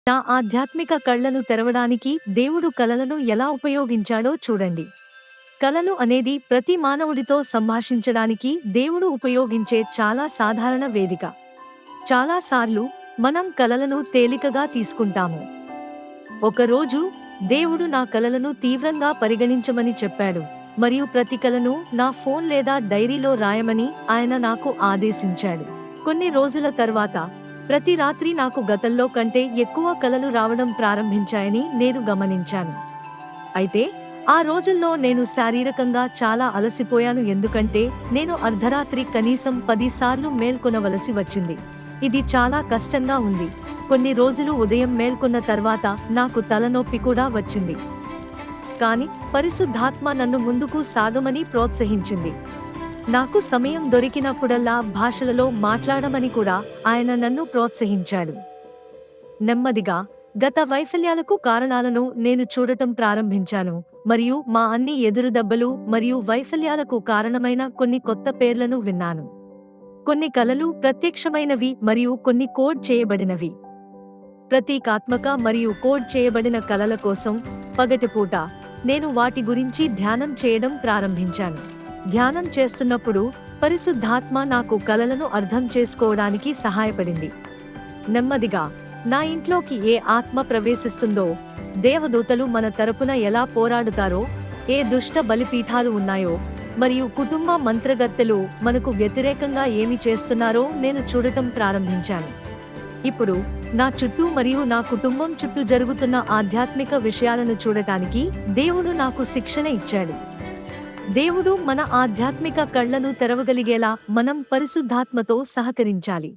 నా ఆధ్యాత్మిక కళ్లను తెరవడానికి దేవుడు కలలను ఎలా ఉపయోగించాడో చూడండి. కలలు అనేది ప్రతి మానవుడితో సంభాషించడానికి దేవుడు ఉపయోగించే చాలా సాధారణ వేదిక. చాలాసార్లు మనం కలలను తేలికగా తీసుకుంటాము. ఒకరోజు దేవుడు నా కలలను తీవ్రంగా పరిగణించమని చెప్పాడు మరియు ప్రతి కలను నా ఫోన్ లేదా డైరీలో రాయమని ఆయన నాకు ఆదేశించాడు. కొన్ని రోజుల తర్వాత ప్రతి రాత్రి నాకు గతంలో కంటే ఎక్కువ కలలు రావడం ప్రారంభించాయని నేను గమనించాను. అయితే ఆ రోజుల్లో నేను శారీరకంగా చాలా అలసిపోయాను, ఎందుకంటే నేను అర్ధరాత్రి కనీసం 10 సార్లు మేల్కొనవలసి వచ్చింది. ఇది చాలా కష్టంగా ఉంది. కొన్ని రోజులు ఉదయం మేల్కొన్న తర్వాత నాకు తలనొప్పి కూడా వచ్చింది. కానీ పరిశుద్ధాత్మ నన్ను ముందుకు సాగమని ప్రోత్సహించింది. నాకు సమయం దొరికినప్పుడల్లా భాషలలో మాట్లాడమని కూడా ఆయన నన్ను ప్రోత్సహించాడు. నెమ్మదిగా గత వైఫల్యాలకు కారణాలను నేను చూడటం ప్రారంభించాను మరియు మా అన్ని ఎదురుదెబ్బలు మరియు వైఫల్యాలకు కారణమైన కొన్ని కొత్త పేర్లను విన్నాను. కొన్ని కలలు ప్రత్యక్షమైనవి మరియు కొన్ని కోడ్ చేయబడినవి. ప్రతీకాత్మక మరియు కోడ్ చేయబడిన కలల కోసం పగటిపూట నేను వాటి గురించి ధ్యానం చేయడం ప్రారంభించాను. ధ్యానం చేస్తున్నప్పుడు పరిశుద్ధాత్మ నాకు కలలను అర్థం చేసుకోవడానికి సహాయపడింది. నెమ్మదిగా నా ఇంట్లోకి ఏ ఆత్మ ప్రవేశిస్తుందో, దేవదూతలు మన తరపున ఎలా పోరాడుతారో, ఏ దుష్ట బలిపీఠాలు ఉన్నాయో మరియు కుటుంబ మంత్రగత్తెలు మనకు వ్యతిరేకంగా ఏమి చేస్తున్నారో నేను చూడటం ప్రారంభించాను. ఇప్పుడు నా చుట్టూ మరియు నా కుటుంబం చుట్టూ జరుగుతున్న ఆధ్యాత్మిక విషయాలను చూడటానికి దేవుడు నాకు శిక్షణ ఇచ్చాడు. దేవుడు మన ఆధ్యాత్మిక కళ్లను తెరవగలిగేలా మనం పరిశుద్ధాత్మతో సహకరించాలి.